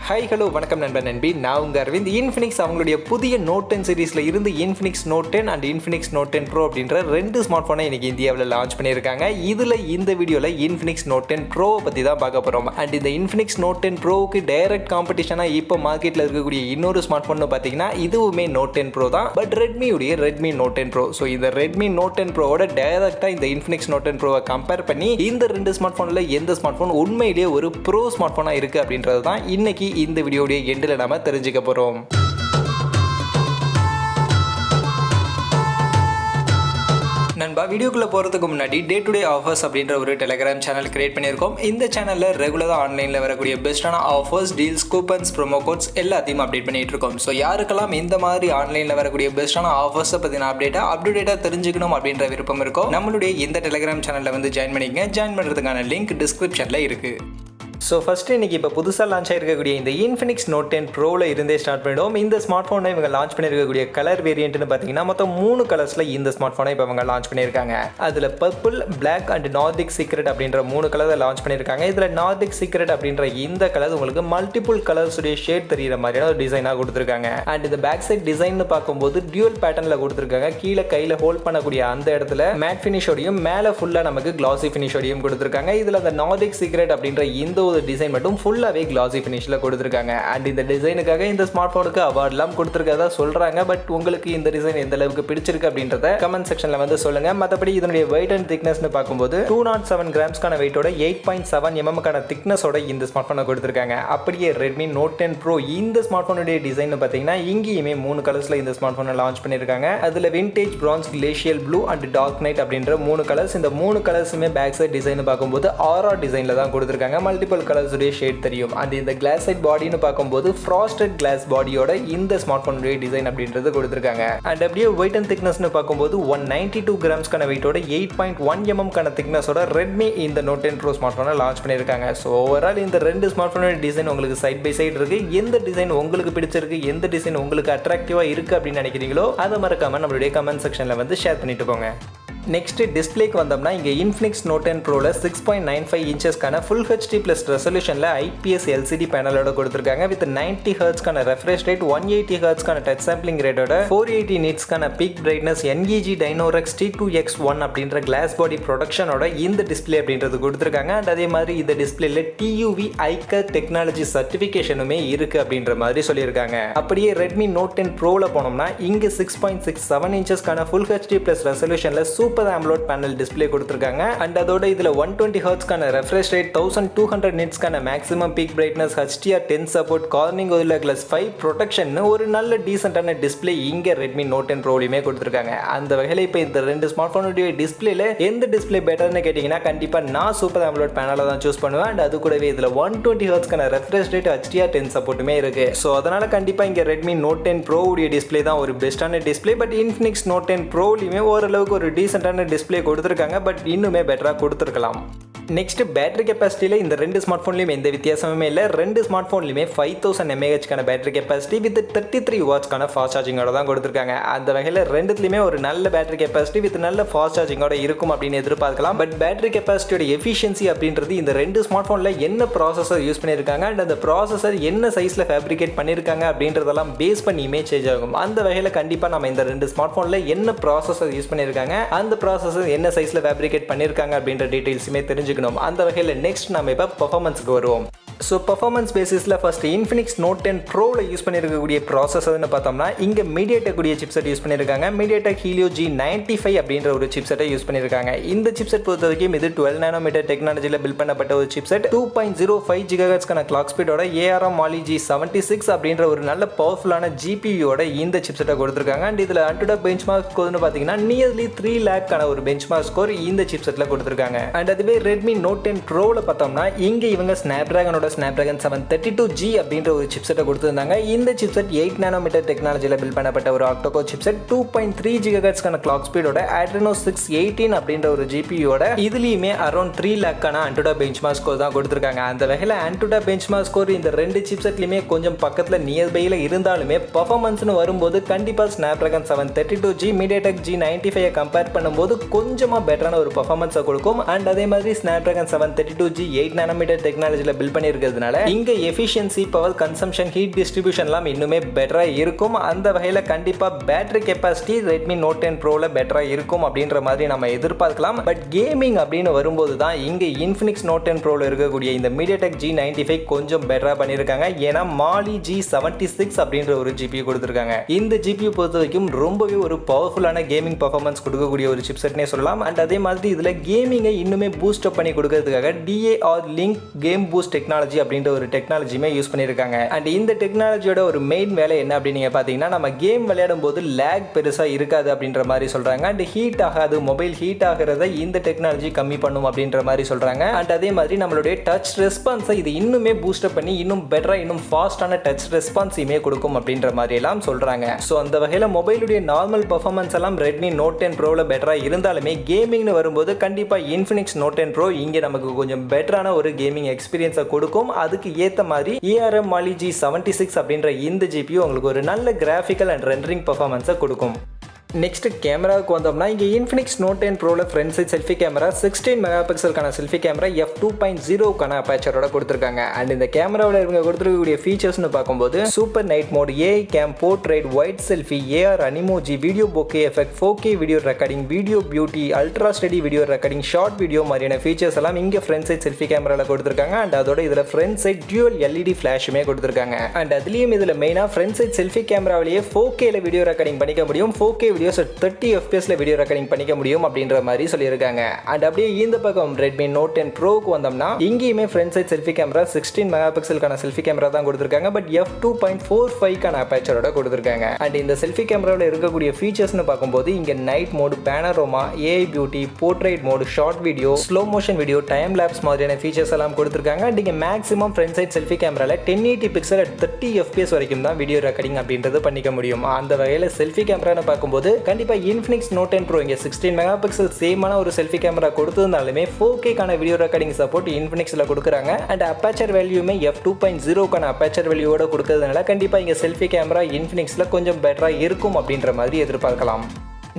Hi hello வணக்கம் நண்பன் நண்பி, நான் உங்கள் அரவிந்த். இன்ஃபினிக்ஸ் அவங்களுடைய புதிய நோட் 10 சீரிஸில் இருந்து Infinix note 10 and Infinix note 10 pro அப்படின்ற ரெண்டு ஸ்மார்ட் ஃபோனை இன்றைக்கி இந்தியாவில் லான்ச் பண்ணியிருக்காங்க. இதில் இந்த வீடியோவில் இன்ஃபினிக்ஸ் நோட் 10 ப்ரோவை பற்றி தான் பார்க்க போகிறோம். அண்ட் இந்த இன்ஃபினிக்ஸ் நோட் 10 ப்ரோவுக்கு டைரக்ட் காம்படிஷனாக இப்போ மார்க்கெட்டில் இருக்கக்கூடிய இன்னொரு ஸ்மார்ட் ஃபோன் பார்த்தீங்கன்னா இதுவுமே நோட் 10 ப்ரோ தான். பட் ரெட்மியுடைய ரெட்மி நோட் 10 ப்ரோ. ஸோ இந்த ரெட்மி நோட் 10 ப்ரோவோட டைரக்டாக இந்த இன்ஃபினிக்ஸ் நோட் 10 ப்ரோவை கம்பேர் பண்ணி இந்த ரெண்டு ஸ்மார்ட் ஃபோனில் எந்த ஸ்மார்ட் ஃபோன் உண்மையிலேயே ஒரு ப்ரோ ஸ்மார்ட் ஃபோனாக இருக்குது அப்படின்றது தான் இன்னைக்கு இந்த வீடியோடைய எண்டில் நாம தெரிஞ்சுக்க போறோம். நண்பா, வீடியோக்குள்ள போகிறதுக்கு முன்னாடி டே டு டே ஆஃபர்ஸ் அப்படின்ற ஒரு டெலிகிராம் சேனல் கிரியேட் பண்ணியிருக்கோம். இந்த சேனலில் ரெகுலராக ஆன்லைனில் வரக்கூடிய பெஸ்ட்டான offers, deals, coupons, promo quotes எல்லாத்தையும் அப்டேட் பண்ணிட்டு இருக்கோம். ஸோ யாருக்கெல்லாம் இந்த மாதிரி ஆன்லைனில் வரக்கூடிய பெஸ்ட்டான ஆஃபர்ஸை பற்றின அப்டேட்டாக தெரிஞ்சுக்கணும் அப்படின்ற விருப்பம் இருக்கோ நம்மளுடைய இந்த டெலிகிராம் சேனலில் வந்து ஜாயின் பண்ணிக்கங்க. ஜாயின் பண்ணுறதுக்கான லிங்க் டிஸ்கிரிப்ஷனில் இருக்குது. ஸோ ஃபஸ்ட்டு இன்றைக்கி இப்போ புதுசாக லான்ச் ஆகிருக்கக்கூடிய இந்த இன்ஃபினிக்ஸ் நோட் 10 ப்ரோவில் இருந்தே ஸ்டார்ட் பண்ணிவிடுவோம். இந்த ஸ்மார்ட் ஃபோனை இவங்க லான்ச் பண்ணியிருக்கக்கூடிய கலர் வேரியன்ட்னு பார்த்தீங்கன்னா மொத்தம் 3 கலர்ஸில் இந்த ஸ்மார்ட் ஃபோனை இப்போ அவங்க லான்ச் பண்ணியிருக்காங்க. அதில் purple, black and nordic secret அப்படின்ற 3 கலரை லான்ச் பண்ணியிருக்காங்க. இதில் நார்டிக் சீக்ரெட் அப்படின்ற இந்த கலர் உங்களுக்கு மல்டிபிள் கலர்ஸுடைய ஷேட் தெரிகிற மாதிரியான ஒரு டிசைனாக கொடுத்துருக்காங்க. அண்ட் இந்த பேக் சைட் டிசைன்னு பார்க்கும்போது டியூல் பேட்டர்னில் கொடுத்துருக்காங்க. கீழே கையில் ஹோல்ட் பண்ணக்கூடிய அந்த இடத்துல மேட் ஃபினிஷோடையும் மேலே ஃபுல்லாக நமக்கு கிளாசி ஃபினிஷோடையும் கொடுத்துருக்காங்க. இதில் அந்த நார்டிக் சீக்ரெட் அப்படின்ற இந்த டிசைன் மட்டும் ஃபுல்லாவே கிளாசி ஃபினிஷ்ல கொடுத்திருக்காங்க. அண்ட் இந்த டிசைனுக்காக இந்த ஸ்மார்ட் போனுக்கு அவார்ட்லாம் கொடுத்திருக்கதா சொல்றாங்க. பட் உங்களுக்கு இந்த டிசைன் எந்த அளவுக்கு பிடிச்சிருக்கு அப்படின்றத கமெண்ட் செக்ஷன்ல வந்து சொல்லுங்க. மற்றபடி இதனுடைய வெயிட் அண்ட் திக்னஸ்னு பார்க்கும்போது 207 கிராம்ஸ்க்கான வெயிட்டோட 8.7 mm திக்னஸோட இந்த ஸ்மார்ட் போனை கொடுத்திருக்காங்க. அப்படியே ரெட்மி நோட் 10 ப்ரோ இந்த ஸ்மார்ட் போனுடைய டிசைன் பார்த்தீங்கன்னா இங்கேயுமே 3 கலர்ஸ்ல இந்த ஸ்மார்ட் போனை லான்ச் பண்ணிருக்காங்க. அதுல vintage, bronze, glacial blue and dark night அப்படின்ற 3 கலர்ஸ். இந்த 3 கலர்ஸுமே பேக் சைட் டிசைன் பார்க்கும்போது ஆரா டிசைன்ல தான் கொடுத்திருக்காங்க. மல்டிபிள் கலர்ஸ் ஷேட் தெரியும். அண்ட் இந்த கிளாஸ் சைட் பாடின்னு பார்க்கும்போது ஃப்ராஸ்டட் கிளாஸ் பாடியோட இந்த ஸ்மார்ட் போனுடைய டிசைன் அப்படின்றது கொடுத்திருக்காங்க. அண்ட் அப்படியே வெயிட் அண்ட் திக்னஸ்னு பார்க்கும்போது 192 கிராம்ஸ்க்கான வெயிட்டோட 8.1 mm திக்னஸோட ரெட்மி இந்த நோட் 10 ப்ரோ ஸ்மார்ட் போனை லான்ச் பண்ணியிருக்காங்க. ஸோ ஓவரால் இந்த ரெண்டு ஸ்மார்ட் போனோட டிசைன் உங்களுக்கு சைட் பை சைடு இருக்கு. எந்த டிசைன் உங்களுக்கு பிடிச்சிருக்கு, எந்த டிசைன் உங்களுக்கு அட்ராக்டிவா இருக்கு அப்படின்னு நினைக்கிறீங்களோ அதை மறக்காம நம்மளுடைய கமெண்ட் செக்ஷன்ல வந்து ஷேர் பண்ணிட்டு போங்க. நெக்ஸ்ட் டிஸ்பிளேக்கு வந்தோம்னா இங்கே இன்ஃபினிக்ஸ் நோட் 10 ப்ரோவில் 6.95 இன்ச்சஸ்க்கான ஃபுல் ஹெச்டி ப்ளஸ் ரெசல்யூஷனில் ஐபிஎஸ் எல்சிடி பேனலோட கொடுத்துருக்காங்க. வித் 90 ஹெர்ட்ஸ்க்கான ரெஃப்ரெஷ் ரேட், 180 ஹெர்ட்ஸ்க்கான டச் சாம்பிளிங் ரேட்டோட 480 நிட்ஸ்க்கான peak brightness, N E G Dinorex T2X1 அப்படின்ற கிளாஸ் பாடி ப்ரொடக்ஷனோட இந்த டிஸ்பிளே அப்படின்றது கொடுத்துருக்காங்க. அண்ட் அதே மாதிரி இந்த டிஸ்பிளேல டியூவி ஐகர் டெக்னாலஜி சர்டிஃபிகேஷனுமே இருக்கு அப்படின்ற மாதிரி சொல்லியிருக்காங்க. அப்படியே ரெட்மி நோட் 10 ப்ரோவில் போனோம்னா இங்கே 6.67 இன்ச்சஸ்க்கான ஃபுல் ஹெச்டி ப்ளஸ் ரெசல்யூஷனில் சூப்பர் AMOLED பேனல் டிஸ்ப்ளே கொடுத்திருக்காங்க. அண்ட் அதோட இதுல 120 ஹெர்ட்ஸ்க்கான ரெஃப்ரெஷ் ரேட், 1200 நிட்ஸ்க்கான maximum peak brightness, HDR10 support, Corning Gorilla Glass 5 protection ஒரு நல்ல டீசென்ட்டான டிஸ்ப்ளே இங்க ரெட்மி நோட் 10 ப்ரோலையுமே கொடுத்திருக்காங்க. அந்த வகையில் இப்போ இந்த ரெண்டு ஸ்மார்ட் போனுடைய டிஸ்ப்ளேல எந்த டிஸ்ப்ளே பெட்டர்னு கேட்டீங்கன்னா கண்டிப்பா நான் சூப்பர் AMOLED பேனலை தான் சூஸ் பண்ணுவேன். அண்ட் அது கூடவே இதுல 120 ஹெர்ட்ஸ்க்கான ரெஃப்ரெஷ் ரேட், HDR10 சப்போர்ட்டுமே இருக்கு. ஸோ அதனால கண்டிப்பா இங்க ரெட்மி நோட் 10 ப்ரோ உடைய டிஸ்ப்ளே தான் ஒரு பெஸ்டான டிஸ்ப்ளே. பட் இன்ஃபினிக்ஸ் நோட் 10 ப்ரோலையுமே ஓரளவுக்கு ஒரு டீசென்ட் டிஸ்ப்ளே கொடுத்திருக்காங்க. பட் இன்னுமே பெட்டரா கொடுத்திருக்கலாம். நெக்ஸ்ட் பேட்டரி கெப்பாசிட்டியில் இந்த ரெண்டு ஸ்மார்ட் ஃபோன்லையும் எந்த வித்தியாசமுமே இல்லை. ரெண்டு ஸ்மார்ட் ஃபோன்லையுமே 5000 mAh பேட்டரி கெப்பாசிட்டி வித் 33 வாட்ஸ்க்கான ஃபாஸ்ட் சார்ஜிங்கோட தான் கொடுத்துருக்காங்க. அந்த வகையில் ரெண்டுத்துலையுமே ஒரு நல்ல பேட்டரி கெப்பாசிட்டி வித் நல்ல ஃபாஸ்ட் சார்ஜிங்கோட இருக்கும் அப்படின்னு எதிர்பார்க்கலாம். பட் பேட்டரி கெப்பாசிட்டியோட எஃபிஷியன்சி அப்படின்றது இந்த ரெண்டு ஸ்மார்ட் ஃபோனில் என்ன ப்ராசஸர் யூஸ் பண்ணியிருக்காங்க அண்ட் அந்த ப்ராசஸர் என்ன சைஸில் ஃபேப்ரிகேட் பண்ணியிருக்காங்க அப்படின்றதெல்லாம் பேஸ் பண்ணி சேஞ்ச் ஆகும். அந்த வகையில் கண்டிப்பாக நம்ம இந்த ரெண்டு ஸ்மார்ட் ஃபோனில் என்ன ப்ராசஸர் யூஸ் பண்ணியிருக்காங்க, அந்த ப்ராசஸர் என்ன சைஸில் ஃபேப்ரிகேட் பண்ணியிருக்காங்க அப்படின்ற டீட்டெயில்ஸுமே தெரிஞ்சுக்கணும். அந்த வகையில் நெக்ஸ்ட் நம்ம இப்போ பெர்ஃபார்மன்ஸ்க்கு வருவோம். ஸோ பெர்ஃபார்மன்ஸ் பேசிஸில் ஃபர்ஸ்ட் இன்ஃபினிக்ஸ் நோட் 10 ப்ரோவில் யூஸ் பண்ணியிருக்கக்கூடிய ப்ராசஸர்னு பார்த்தோம்னா இங்கே மீடியாடெக் உடைய சிப்செட் யூஸ் பண்ணியிருக்காங்க. மீடியாடெக் ஹீலியோ G95 அப்படின்ற ஒரு சிப்செட்டை யூஸ் பண்ணியிருக்காங்க. இந்த சிப்செட் பொறுத்த வரைக்கும் இது 12 nm டெக்னாலஜியில் பில்ட் பண்ணப்பட்ட ஒரு சிப்செட். 2.05 GHz கிளாக் ஸ்பீடோட ARM Mali G76 அப்படின்ற ஒரு நல்ல பவர்ஃபுல்லான GPUயோட இந்த சிப்செட்டை கொடுத்துருக்காங்க. அண்ட் இதில் அன்டோட பெஞ்ச் மார்க் ஸ்கோர்னு பார்த்தீங்கன்னா நியர்லி 3 lakhக்கான ஒரு பெஞ்ச் மார்க் ஸ்கோர் இந்த சிப்செட்டில் கொடுத்துருக்காங்க. அண்ட் அதுவே ரெட்மி நோட் 10 ப்ரோவில் பார்த்தோம்னா இங்கே இவங்க ஸ்னாப்டிராகனோட Snapdragon 732G அப்படின்ற ஒரு சிப்செட்டை கொடுத்திருந்தாங்க. இந்த சிப்செட் 8 nm டெக்னாலஜியில் பில்ட் பண்ணப்பட்ட ஒரு ஆக்டோகோர் சிப்செட். 2.3 GHz கிளாக் ஸ்பீடோட Adreno 618 அப்படின்ற ஒரு GPUயோட இதுலயுமே அரௌண்ட் 3 lakhக்கான Antutu பெஞ்ச்மார்க் ஸ்கோர் தான் கொடுத்திருக்காங்க. அந்த வகையில் Antutu பெஞ்ச்மார்க் ஸ்கோர் இந்த ரெண்டு சிப்செட்லயுமே கொஞ்சம் பக்கத்துல நியர்பைல இருந்தாலுமே பெர்ஃபார்மன்ஸ்னு வரும்போது கண்டிப்பா Snapdragon 732G Mediatek G95 compare பண்ணும்போது கொஞ்சமா பெட்டரான ஒரு பெர்ஃபார்மன்ஸை கொடுக்கும். அண்ட் அதே மாதிரி Snapdragon 732G 8 nm டெக்னாலஜியில் பில்ட் பண்ணி இருக்கிறதுனால இங்க எஃபிஷியன்சி, பவர் கன்சம்ஷன், ஹீட் டிஸ்ட்ரிபியூஷன்லாம் இன்னுமே பெட்டரா இருக்கும். அந்த வகையில கண்டிப்பா பேட்டரி கெப்பாசிட்டி Redmi Note 10 Proல பெட்டரா இருக்கும் அப்படின்ற மாதிரி நம்ம எதிர்பார்க்கலாம். பட் கேமிங் அப்படின்னு வரும்போது தான் இங்க Infinix Note 10 Proல இருக்கக்கூடிய இந்த Mediatek G95 கொஞ்சம் பெட்டரா பண்ணியிருக்காங்க. ஏன்னா Mali G76 அப்படின்ற ஒரு GPU கொடுத்திருக்காங்க. இந்த GPU பொறுத்த வரைக்கும் ரொம்பவே ஒரு பவர்ஃபுல்லான கேமிங் பர்ஃபார்மன்ஸ் கொடுக்கக்கூடிய ஒரு சிப்செட்னே சொல்லலாம். அண்ட் அதே மாதிரி இதுல கேமிங்கை இன்னுமே பூஸ்ட் அப் பண்ணி கொடுக்கிறதுக்காக DAR link game boost technology அப்படின்ற ஒரு டெக்னாலஜியுமே யூஸ் பண்ணியிருக்காங்க. அண்ட் இந்த டெக்னாலஜியோட ஒரு மெயின் வேலை என்ன அப்படின்னு நீங்க பாத்தீங்கன்னா, நம்ம கேம் விளையாடும் போது லேக் பெருசா இருக்காது அப்படின்ற மாதிரி சொல்றாங்க. அண்ட் ஹீட் ஆகாது, மொபைல் ஹீட் ஆகிறத இந்த டெக்னாலஜி கம்மி பண்ணும் அப்படின்ற மாதிரி சொல்றாங்க. அண்ட் அதே மாதிரி நம்மளுடைய டச் ரெஸ்பான்ஸை இது இன்னுமே பூஸ்ட் அப் பண்ணி இன்னும் பெட்டரா, இன்னும் ஃபாஸ்டான டச் ரெஸ்பான்ஸையுமே கொடுக்கும் அப்படின்ற மாதிரி எல்லாம் சொல்றாங்க. ஸோ அந்த வகையில் மொபைலுடைய நார்மல் பர்ஃபார்மன்ஸ் எல்லாம் Redmi Note 10 Proல பெட்டரா இருந்தாலுமே கேமிங்னு வரும்போது கண்டிப்பா Infinix Note 10 Pro இங்க நமக்கு கொஞ்சம் பெட்டரான ஒரு கேமிங் எக்ஸ்பீரியன்ஸை கொடுக்கும். அதுக்கு ஏத்த மாதிரி ARM Mali G76 அப்படின்ற இந்த GPU உங்களுக்கு ஒரு நல்ல கிராஃபிக்கல் அண்ட் ரெண்டரிங் பர்ஃபார்மன்ஸை கொடுக்கும். நெக்ஸ்ட் கேமராவுக்கு வந்தோம்னா இங்கே Infinix Note 10 Proல front side selfie camera 16 mega பிக்சலுக்கான செல்ஃபி கேமரா f2.0க்கான அபேச்சரோட கொடுத்துருக்காங்க. அண்ட் இந்த கேமராவில் இவங்க கொடுத்துருக்கக்கூடிய ஃபீச்சர்ஸ்னு பார்க்கும்போது super night mode, AI cam, portrait, white selfie, AR animoji, video bokeh effect, 4K video recording, video beauty, ultra steady video recording, short video மாதிரியான ஃபீச்சர்ஸ் எல்லாம் இங்கே ஃப்ரண்ட் சைட் செல்ஃபி கேமராவில் கொடுத்துருக்காங்க. அண்ட் அதோட இதில் ஃப்ரண்ட் சைட் டியூவல் LED ஃபிளாஷுமே கொடுத்துருக்காங்க. And அதுலேயும் இதில் மெயினாக ஃப்ரண்ட் சைட் செல்ஃபி கேமராவிலேயே 4Kல வீடியோ ரெக்கார்டிங் பண்ணிக்க முடியும். 4K videos 30 fps video recording பண்ணிக்க முடியும் அப்படின்ற மாதிரி சொல்லியிருக்காங்க. அண்ட் அப்படியே இந்த பக்கம் Redmi Note 10 Proக்கு வந்தோம்னா இங்கேயுமே front side selfie camera 16 mega பிக்சலுக்கான செல்ஃபி கேமரா தான் கொடுத்துருக்காங்க. பட் f2.45க்கான அபேச்சரோட கொடுத்துருக்காங்க. அண்ட் இந்த செல்ஃபி கேமராவில் இருக்கக்கூடிய ஃபீச்சர்ஸ்னு பார்க்கும்போது இங்கே night mode, panorama, AI beauty, portrait mode, short video, slow motion video, time lapse மாதிரியான ஃபீச்சர்ஸ் எல்லாம் கொடுத்துருக்காங்க. அண்ட் இங்கே மேக்ஸிமம் ஃப்ரண்ட் சைட் செல்ஃபி கேமராவில் 1080 பிக்சல் at 30 fps வரைக்கும் தான் வீடியோ ரெக்கார்டிங் அப்படின்றது பண்ணிக்க முடியும். அந்த வகையில் செல்ஃபி கேமரான்னு பார்க்கும்போது கண்டிப்பாக Infinix Note 10 Pro இங்கே 16 மெகா பிக்சல் சேமான ஒரு செல்ஃபி கேமரா கொடுத்திருந்தாலுமே 4Kக்கான வீடியோ ரெக்கார்டிங் சப்போர்ட் Infinixல கொடுக்குறாங்க. அண்ட் அபேச்சர் வேல்யூமே f2.0க்கான அபேச்சர் வேல்யூவோட கொடுக்கறதுனால கண்டிப்பாக இங்கே செல்ஃபி கேமரா Infinixல கொஞ்சம் பெட்டரா இருக்கும் அப்படின்ற மாதிரி எதிர்பார்க்கலாம்.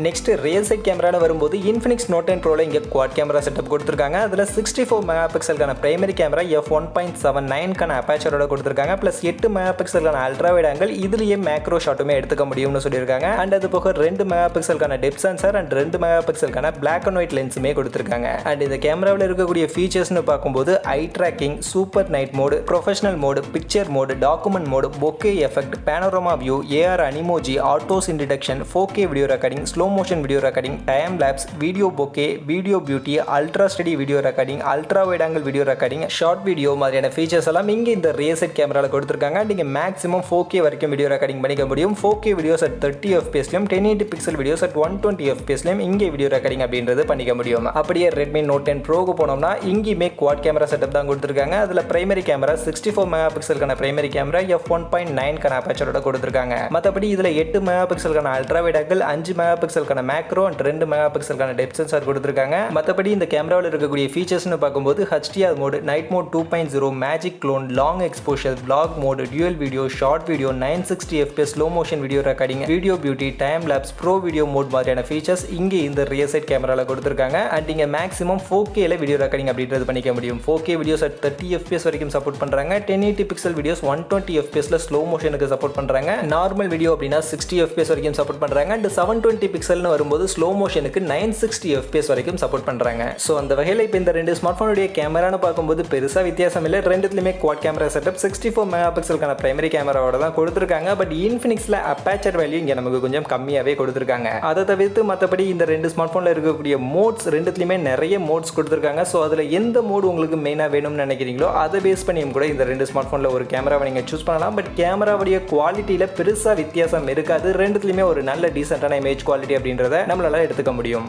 நெக்ஸ்ட் ரியல் சைட் கேமரான வரும்போது Infinix Note 10 Proல இங்கே குவாட் கேமரா செட்டப் கொடுத்துருக்காங்க. அதில் 64 மெகா பிக்சலுக்கான பிரைமரி கேமரா f1.79க்கான அபேச்சரோட கொடுத்துருக்காங்க. ப்ளஸ் 8 மெகா பிக்சலுக்கான அல்ட்ரா வைட் ஆங்கிள், இதுலேயே மேக்ரோ ஷாட்டுமே எடுத்துக்க முடியும்னு சொல்லியிருக்காங்க. அண்ட் அது போக 2 மெகா பிக்சலுக்கான டெப்த் சென்சார் அண்ட் 2 மெகா பிக்சலுக்கான பிளாக் அண்ட் ஒயிட் லென்ஸுமே கொடுத்துருக்காங்க. அண்ட் இந்த கேமராவில் இருக்கக்கூடிய ஃபீச்சர்ஸ்னு பார்க்கும்போது eye tracking, super night mode, professional mode, picture mode, document mode, bokeh effect, panorama view, AR animoji, auto scene detection, 4K video recording, slow motion video recording, time lapse, video bokeh, video beauty, ultra steady video recording, ultra wide angle video recording, short video மாதிரியான features எல்லாம் இங்கே இந்த real side கேமராவில் கொடுத்துருக்காங்க. நீங்கள் maximum 4K வரைக்கும் video recording பண்ணிக்க முடியும். 4K videos at 30 fpsலையும் 1080 pixel videos at 120 fpsலையும் இங்கே வீடியோ ரெக்கார்டிங் அப்படின்றது பண்ணிக்க முடியும். அப்படியே Redmi Note 10 Proக்கு போனோம்னா இங்கேயுமே குவாட் கேமரா செட்டப் தான் கொடுத்துருக்காங்க. அதில் பிரைமரி கேமரா 64 மெகா பிக்சலுக்கான பிரைமரி கேமரா f1.9க்கான அபேச்சரோட கொடுத்துருக்காங்க. மற்றபடி இதில் 8 மெகா பிக்சலுக்கான அல்ட்ரா வைட் ஆங்கிள், 5 மெகா பிக்சலுக்கான மேக்ரோ அண்ட் 2 மெகா பிக்சலுக்கான டெப்த் சென்சார் கொடுத்துருக்காங்க. மற்றபடி இந்த கேமராவில் இருக்கக்கூடிய ஃபீச்சர்ஸ்னு பார்க்கும்போது HDR mode, night mode 2.0, magic clone, long exposure, vlog mode, dual video, short video, 960 fps slow motion video recording, video beauty, time lapse, pro video mode மாதிரியான features இங்கே இந்த ரியல் சைட் கேமராவில் கொடுத்துருக்காங்க. அண்ட் இங்கே மேக்ஸிமம் 4Kல வீடியோ ரெக்கார்டிங் அப்படின்றது பண்ணிக்க முடியும். 4K videos at 30 fps வரைக்கும் சப்போர்ட் பண்ணுறாங்க. 1080 பிக்சல் வீடியோஸ் 120 fpsல ஸ்லோ மோஷனுக்கு சப்போர்ட் பண்ணுறாங்க. நார்மல் வீடியோ அப்படின்னா 60 fps வரைக்கும் சப்போர்ட் பண்ணுறாங்க. அண்ட் 720 பிக்சல்னு வரும்போது ஸ்லோ மோஷனுக்கு 960 fps வரைக்கும் சப்போர்ட் பண்றாங்க. சோ அந்த வகையில இப்போ இந்த ரெண்டு ஸ்மார்ட் போனுடைய கேமரான்னு பார்க்கும்போது பெருசா வித்தியாசம் இல்லை. ரெண்டுத்துலயுமே குவாட் கேமரா செட்டப் 64 மெகா பிக்சலுக்கான பிரைமரி கேமராவோட தான் கொடுத்துருக்காங்க. பட் இன்ஃபினிக்ஸ்ல அபேச்சர் வேல்யூ இங்க நமக்கு கொஞ்சம் கம்மியாவே கொடுத்துருக்காங்க. அதை தவிர்த்து மற்றபடி இந்த ரெண்டு ஸ்மார்ட் போன்ல இருக்கக்கூடிய மோட்ஸ் ரெண்டுத்துலயுமே நிறைய மோட்ஸ் கொடுத்துருக்காங்க. ஸோ அதுல எந்த மோடு உங்களுக்கு மெயினா வேணும்னு நினைக்கிறீங்களோ அதை பேஸ் பண்ணியும் கூட இந்த ரெண்டு ஸ்மார்ட் போன்ல ஒரு கேமராவை நீங்க சூஸ் பண்ணலாம். பட் கேமராவுடைய குவாலிட்டியில பெருசா வித்தியாசம் இருக்காது. ரெண்டுத்துலயுமே ஒரு நல்ல டீசென்டான இமேஜ் குவாலிட்டி அப்படின்றத நம்மளால எடுத்துக்க முடியும்.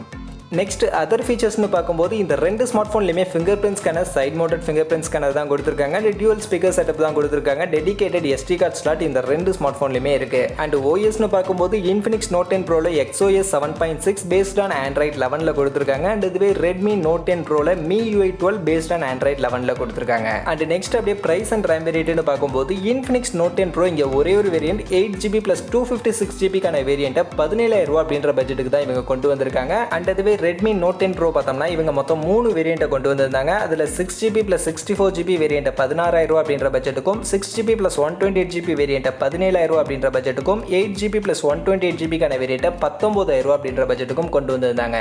நெக்ஸ்ட் அதர் ஃபீச்சர்ஸ்னு பார்க்கும்போது இந்த ரெண்டு ஸ்மார்ட் ஃபோன்லையுமே fingerprint scanner, side mounted fingerprint scanner தான் கொடுத்துருக்காங்க. டியூவல் ஸ்பீக்கர் செட்டப் தான் கொடுத்துருக்காங்க. டெடிகேட்டட் SD கார்டு ஸ்லாட் இந்த ரெண்டு ஸ்மார்ட் ஃபோன்லையுமே இருக்கு. அண்ட் OSனு பார்க்கும்போது Infinix Note 10 Proல XOS 7.6 based on Android 11ல கொடுத்துருக்காங்க. அண்ட் இதுவே Redmi Note 10 Proல MIUI 12 based on Android 11ல கொடுத்துருக்காங்க. அண்ட் நெக்ஸ்ட் அப்படியே பிரைஸ் அண்ட் ரேம் வேரியன்ட்னு பார்க்கும்போது Infinix Note 10 Pro இங்க ஒரே ஒரு வேரியன்ட் 8GB plus 256GB கான வேரியன்ட்டை 17,000 ரூபாய் அப்படின்ற பட்ஜெட்டுக்கு தான் இவங்க கொண்டு வந்திருக்காங்க. அண்ட் அதுவே Redmi Note 10 Pro பார்த்தோம்னா இவங்க மொத்தம் 3 வேரியண்ட்டை கொண்டு வந்திருந்தாங்க. அதில் 6GB + 64GB வேரியண்ட்டை 16,000 ரூபா அப்படின்ற பட்ஜெட்டுக்கும் 6GB + 128GB வேரியண்ட்டை 17,000 ரூபா அப்படின்ற பட்ஜெட்டுக்கும் 8GB + 128GBக்கான வேரியண்ட்டை 19,000 ரூபா அப்படின்ற பட்ஜெட்டுக்கும் கொண்டு வந்திருந்தாங்க.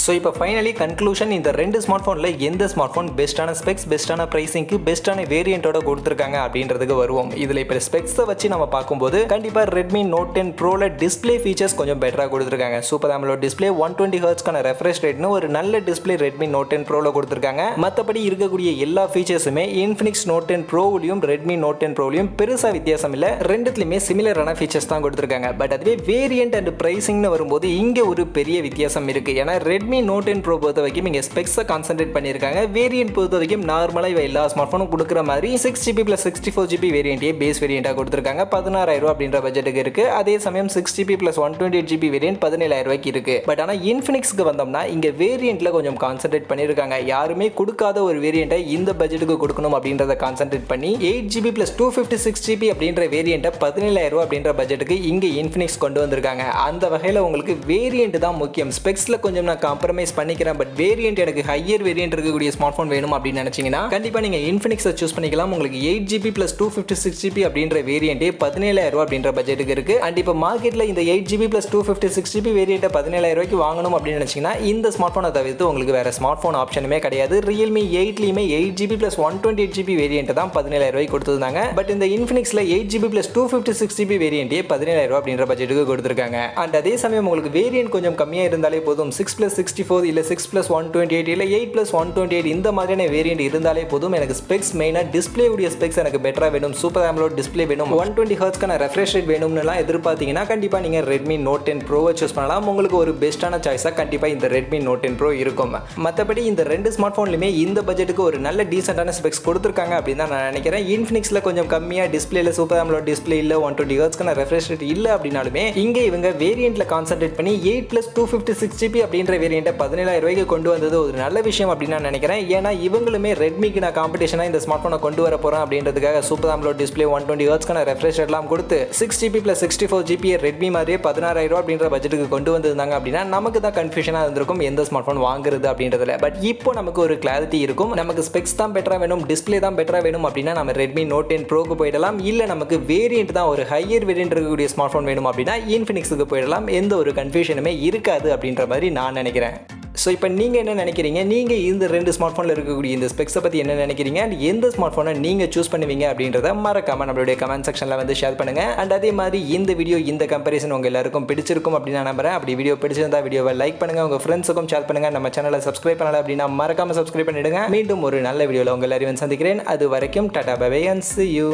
ஸோ இப்போ ஃபைனலி கன்க்ளூஷன், இந்த ரெண்டு ஸ்மார்ட் ஃபோனில் எந்த ஸ்மார்ட் ஃபோன் பெஸ்ட்டான ஸ்பெக்ஸ், பெஸ்ட்டான ப்ரைஸிங்க்கு, பெஸ்ட்டான வேரியண்ட்டோட கொடுத்துருக்காங்க அப்படின்றதுக்கு வருவோம். இதில் இப்போ ஸ்பெக்ஸை வச்சு நம்ம பார்க்கும்போது கண்டிப்பாக Redmi Note 10 Proல டிஸ்பிளே ஃபீச்சர்ஸ் கொஞ்சம் பெட்டராக கொடுத்துருக்காங்க. சூப்பர் AMOLED டிஸ்பிளே, 120 Hzக்கான ரெஃப்ரெஷ் ரேட்னு ஒரு நல்ல டிஸ்பிளே Redmi Note 10 Proல கொடுத்துருக்காங்க. மற்றபடி இருக்கக்கூடிய எல்லா ஃபீச்சர்ஸுமே Infinix Note 10 Proலையும் Redmi Note 10 Proலையும் பெருசாக வித்தியாசம் இல்லை. ரெண்டுத்துலையுமே சிமிலரான ஃபீச்சர்ஸ் தான் கொடுத்துருக்காங்க. பட் அதுவே வேரியண்ட் அண்ட் ப்ரைஸிங்னு வரும்போது இங்கே ஒரு பெரிய வித்தியாசம் இருக்குது. ஏன்னா Redmi Note 10 Pro பொறுத்த வரைக்கும் இங்கே ஸ்பெக்ஸை கான்சென்ட்ரேட் பண்ணியிருக்காங்க. வேரியன்ட் பொறுத்த வரைக்கும் நார்மலாக இவ எல்லா ஸ்மார்ட் ஃபோனும் கொடுக்குற மாதிரி 6GB + 64GB வேரியண்ட்டே பேஸ் வேரியண்ட்டாக கொடுத்துருக்காங்க. 16,000 ரூபா அப்படின்ற பட்ஜெட்டுக்கு இருக்குது. அதே சமயம் 6GB + 128GB வேரியன்ட் 17,000 ரூபாய்க்கு இருக்குது. பட் ஆனால் இன்ஃபினிக்ஸ்க்கு வந்தோம்னா இங்கே வேரியண்ட்டில் கொஞ்சம் கான்சென்ட்ரேட் பண்ணியிருக்காங்க. யாருமே கொடுக்காத ஒரு வேரியண்ட்டை இந்த பட்ஜெட்டுக்கு கொடுக்கணும் அப்படின்றத கான்சென்ட்ரேட் பண்ணி 8GB + 256GB அப்படின்ற வேரியண்ட்டை 17,000 ரூபா அப்படின்ற பட்ஜெட்டுக்கு இங்கே இன்ஃபினிக்ஸ் கொண்டு வந்திருக்காங்க. அந்த வகையில் உங்களுக்கு வேரியண்ட் தான் முக்கியம். ஸ்பெக்ஸில் கொஞ்சம் நான் காம்ப்ரமைஸ் பண்ணிக்கிறேன், பட் வேரியண்ட் எனக்கு ஹையர் வேரியண்ட் இருக்கக்கூடிய ஸ்மார்ட் ஃபோன் வேணும் அப்படின்னு நினைச்சீங்கன்னா கண்டிப்பா நீங்க இன்ஃபினிக்ஸை சூஸ் பண்ணிக்கலாம். உங்களுக்கு 8GB + 256GB அப்படின்ற வேரியண்டே 17,000 ரூபா அப்படின்ற பட்ஜெட்டுக்கு இருக்கு. அண்ட் இப்போ மார்க்கெட்ல இந்த 8GB + 256GB வேரியண்ட்டை 17,000 ரூபாய்க்கு வாங்கணும் அப்படின்னு நினைச்சீங்கன்னா இந்த ஸ்மார்ட் ஃபோனை தவிர்த்து உங்களுக்கு வேற ஸ்மார்ட் ஃபோன் ஆப்ஷனுமே கிடையாது. Realme 8லயுமே 8GB + 128GB வேரியண்ட் தான் 17,000 ரூபாய்க்கு கொடுத்துருந்தாங்க. பட் இந்த இன்ஃபினிக்ஸ்ல 8GB + 256GB வேரியண்டே 17,000 ரூபா அப்படின்ற பட்ஜெட்டுக்கு கொடுத்துருக்காங்க. அண்ட் அதே சமயம் உங்களுக்கு வேரியண்ட் கொஞ்சம் கம்மியா இருந்தாலே போதும், 6+64 இல்ல 6+128 இல்ல 8+128 இந்த மாதிரியான வேரியண்ட் இருந்தாலே போதும். எனக்கு ஸ்பெக்ஸ் மெயினா டிஸ்பிளே உடைய ஸ்பெக்ஸ் எனக்கு பெட்டரா வேணும், சூப்பர் AMOLED டிஸ்பிளே வேணும், 120 Hzக்கான ரெஃப்ரெஷ் ரேட் வேணும்னுலாம் எதிர்பார்த்தீங்கன்னா கண்டிப்பா நீங்க Redmi Note 10 Pro சூஸ் பண்ணலாம். உங்களுக்கு ஒரு பெஸ்ட்டான சாய்ஸா கண்டிப்பா இந்த Redmi Note 10 Pro இருக்கும். மற்றபடி இந்த ரெண்டு ஸ்மார்ட் ஃபோன்லையுமே இந்த பட்ஜெட்டுக்கு ஒரு நல்ல டீசென்டான ஸ்பெக்ஸ் கொடுத்துருக்காங்க அப்படின்னு தான் நான் நினைக்கிறேன். இன்ஃபினிக்ஸ்ல கொஞ்சம் கம்மியா டிஸ்பிளேல சூப்பர் AMOLED டிஸ்பிளே இல்ல, 120 Hzக்கான ரெஃப்ரெஷ் ரேட் இல்ல அப்படினாலுமே இங்க இவங்க வேரியண்ட்ல கான்சென்ட்ரேட் பண்ணி 8 + 256GB அப்படின்ற வேரியண்ட்டை 17,000 ரூபாய்க்கு கொண்டு வந்தது ஒரு நல்ல விஷயம் அப்படின்னு நான் நினைக்கிறேன். ஏன்னா இவங்களுமே ரெட்மிக்கு நான் காம்படிஷனாக இந்த ஸ்மார்ட் ஃபோனை கொண்டு வர போகிறேன் அப்படின்றதுக்காக சூப்பர் AMOLED டிஸ்பிளே, 120 Hzக்கான ரெஃப்ரெஷ் ரேட்லாம் கொடுத்து 6GB + 64GB ரெட்மி மாதிரியே 16,000 ரூபா அப்படின்ற பட்ஜெட்டுக்கு கொண்டு வந்திருந்தாங்க அப்படின்னா நமக்கு தான் கன்ஃபியூஷனாக இருந்திருக்கும் எந்த ஸ்மார்ட் ஃபோன் வாங்குறது அப்படின்றதுல. பட் இப்போ நமக்கு ஒரு கிளாரிட்டி இருக்கும். நமக்கு ஸ்பெக்ஸ் தான் பெட்டரா வேணும், டிஸ்பிளே தான் பெட்டரா வேணும் அப்படின்னா நம்ம Redmi Note 10 Proக்கு போயிடலாம். இல்லை நமக்கு வேரியண்ட் தான் ஒரு ஹையர் வேரியண்ட் இருக்கக்கூடிய ஸ்மார்ட் ஃபோன் வேணும் அப்படின்னா இன்ஃபினிக்ஸுக்கு போயிடலாம். எந்த ஒரு கன்ஃபியூஷனுமே இருக்காது அப்படின்ற மாதிரி நான் நினைக்கிறேன். ஸோ இப்போ நீங்கள் என்ன நினைக்கிறீங்க? நீங்கள் இந்த ரெண்டு ஸ்மார்ட் ஃபோனில் இருக்கக்கூடிய இந்த ஸ்பெக்ஸை பற்றி என்ன நினைக்கிறீங்க? அண்ட் எந்த ஸ்மார்ட் ஃபோனை நீங்கள் சூஸ் பண்ணுவீங்க அப்படின்றத மறக்காம நம்மளுடைய கமெண்ட் செக்ஷனில் வந்து ஷேர் பண்ணுங்கள். அண்ட் அதே மாதிரி இந்த வீடியோ, இந்த கம்பேரிசன் உங்கள் எல்லாருக்கும் பிடிச்சிருக்கும் அப்படின்னு நான் நம்புறேன். அப்படி வீடியோ பிடிச்சிருந்தா வீடியோவை லைக் பண்ணுங்கள், உங்கள் ஃப்ரெண்ட்ஸுக்கும் ஷேர் பண்ணுங்கள். நம்ம சேனலை சப்ஸ்கிரைப் பண்ணல அப்படின்னா மறக்காம சப்ஸ்கிரைப் பண்ணிவிடுங்க. மீண்டும் ஒரு நல்ல வீடியோவில் உங்கள் எல்லாரையும் சந்திக்கிறேன். அது வரைக்கும் tata bye bye and see you.